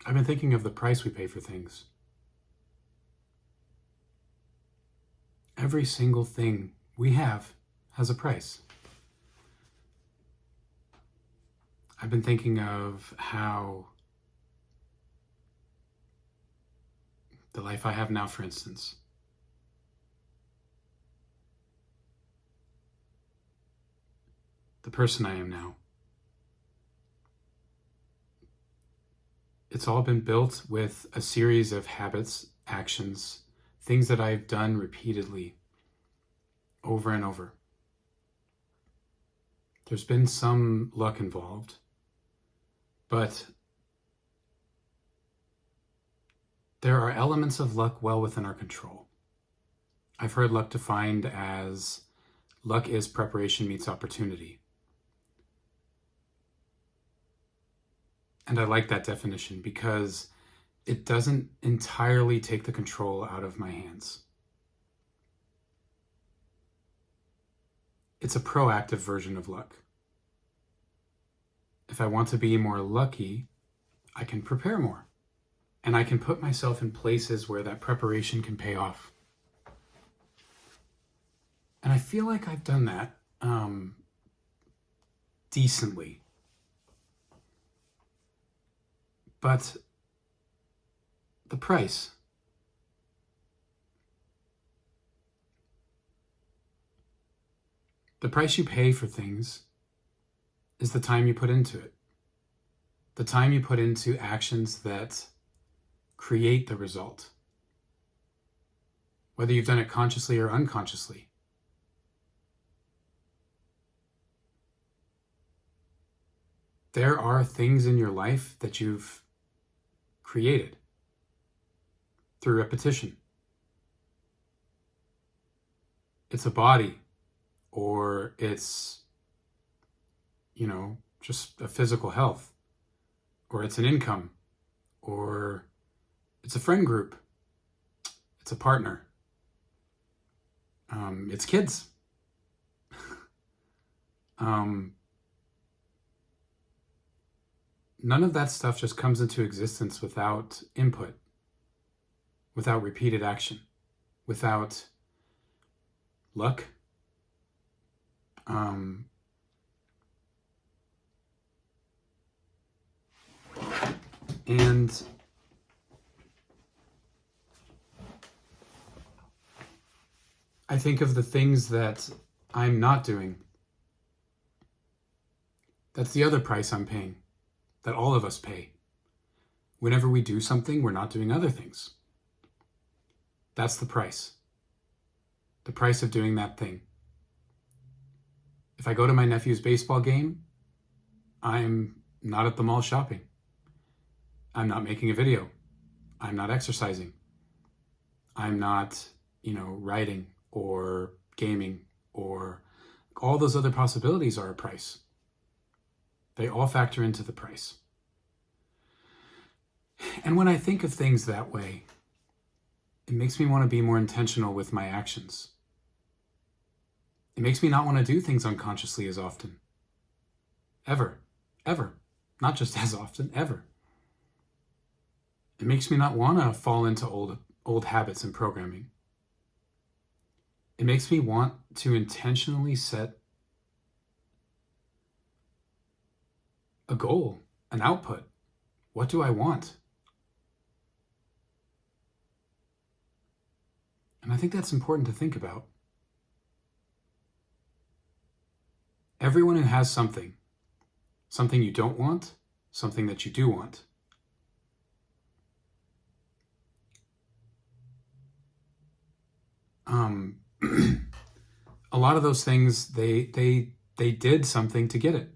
I've been thinking of the price we pay for things. Every single thing we have has a price. I've been thinking of how the life I have now, for instance, the person I am now, it's all been built with a series of habits, actions, things that I've done repeatedly over and over. There's been some luck involved, but there are elements of luck well within our control. I've heard luck defined as luck is preparation meets opportunity. And I like that definition because it doesn't entirely take the control out of my hands. It's a proactive version of luck. If I want to be more lucky, I can prepare more. And I can put myself in places where that preparation can pay off. And I feel like I've done that decently. But the price. The price you pay for things is the time you put into it. The time you put into actions that create the result. Whether you've done it consciously or unconsciously. There are things in your life that you've created through repetition. It's a body, or it's, just a physical health, or it's an income, or it's a friend group, it's a partner, it's kids. None of that stuff just comes into existence without input, without repeated action, without luck. And I think of the things that I'm not doing. That's the other price I'm paying, that all of us pay. Whenever we do something, we're not doing other things. That's the price. The price of doing that thing. If I go to my nephew's baseball game, I'm not at the mall shopping. I'm not making a video. I'm not exercising. I'm not, writing or gaming, or all those other possibilities are a price. They all factor into the price. And when I think of things that way, it makes me want to be more intentional with my actions. It makes me not want to do things unconsciously as often. Ever. Not just as often, ever. It makes me not want to fall into old habits and programming. It makes me want to intentionally set a goal, an output. What do I want? And I think that's important to think about. Everyone who has something you don't want, something that you do want, a lot of those things, they did something to get it.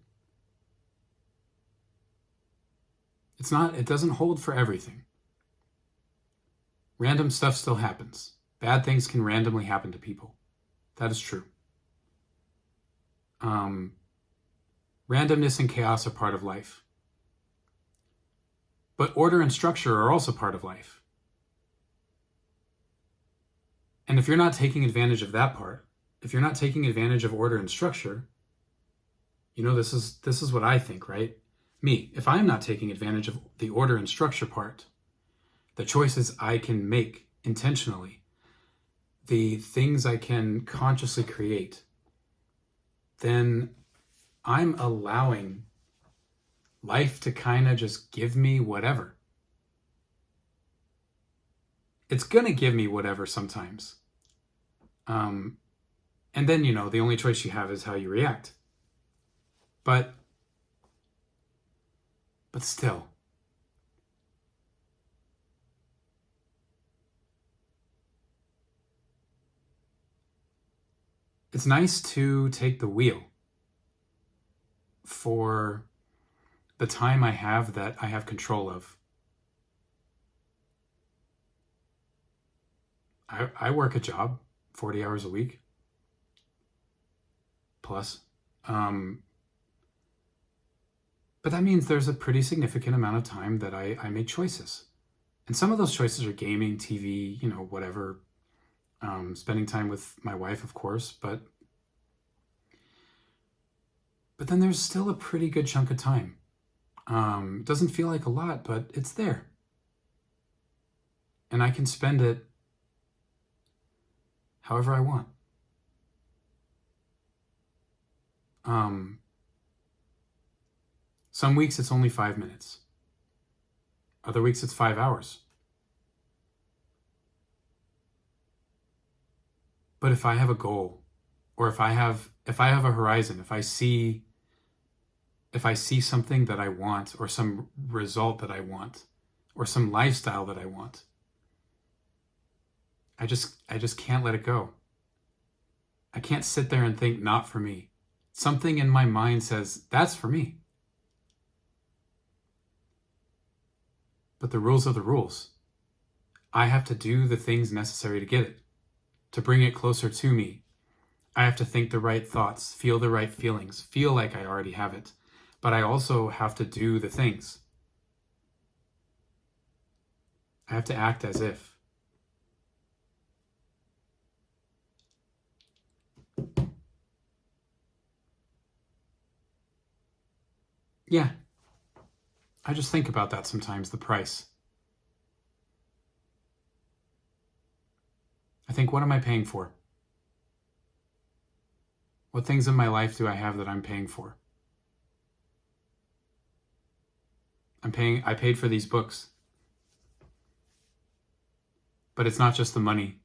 It doesn't hold for everything. Random stuff still happens. Bad things can randomly happen to people. That is true. Randomness and chaos are part of life. But order and structure are also part of life. And if you're not taking advantage of that part, if you're not taking advantage of order and structure, this is what I think, right? Me, if I'm not taking advantage of the order and structure part, the choices I can make intentionally, the things I can consciously create, then I'm allowing life to kind of just give me whatever. It's going to give me whatever sometimes. And then, the only choice you have is how you react. But still, it's nice to take the wheel for the time I have that I have control of. I work a job, 40 hours a week, plus. But that means there's a pretty significant amount of time that I make choices. And some of those choices are gaming, TV, whatever. Spending time with my wife, of course, but then there's still a pretty good chunk of time. It doesn't feel like a lot, but it's there. And I can spend it however I want. Some weeks it's only 5 minutes. Other weeks it's 5 hours. But if I have a goal, or if I have a horizon, if I see something that I want, or some result that I want, or some lifestyle that I want, I just can't let it go. I can't sit there and think, not for me. Something in my mind says, that's for me. But the rules are the rules. I have to do the things necessary to get it, to bring it closer to me. I have to think the right thoughts, feel the right feelings, feel like I already have it. But I also have to do the things. I have to act as if. Yeah. I just think about that sometimes, the price. I think, what am I paying for? What things in my life do I have that I'm paying for? I paid for these books. But it's not just the money.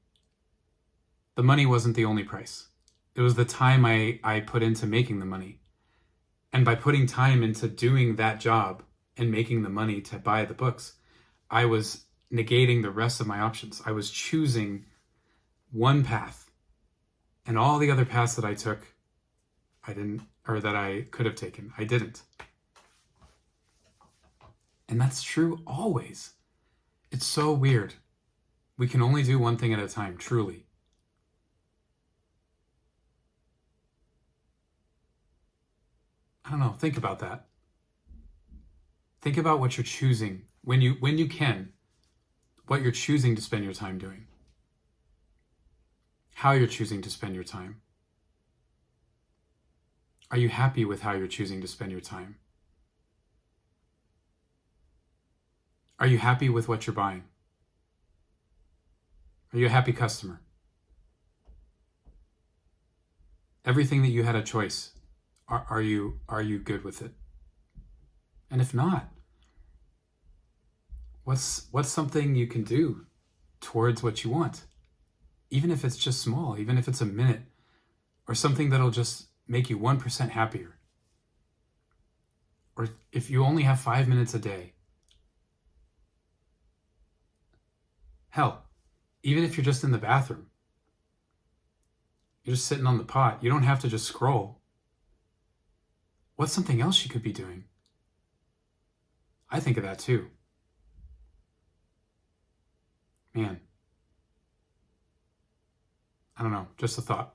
The money wasn't the only price. It was the time I put into making the money. And by putting time into doing that job and making the money to buy the books, I was negating the rest of my options. I was choosing one path, and all the other paths that I took, that I could have taken, I didn't. And that's true always. It's so weird. We can only do one thing at a time, truly. I don't know, think about that. Think about what you're choosing, when you can, what you're choosing to spend your time doing. How you're choosing to spend your time. Are you happy with how you're choosing to spend your time? Are you happy with what you're buying? Are you a happy customer? Everything that you had a choice, are you good with it? And if not, what's something you can do towards what you want? Even if it's just small, even if it's a minute, or something that'll just make you 1% happier. Or if you only have 5 minutes a day. Hell, even if you're just in the bathroom, you're just sitting on the pot, you don't have to just scroll. What's something else you could be doing? I think of that too. Man. I don't know, just a thought.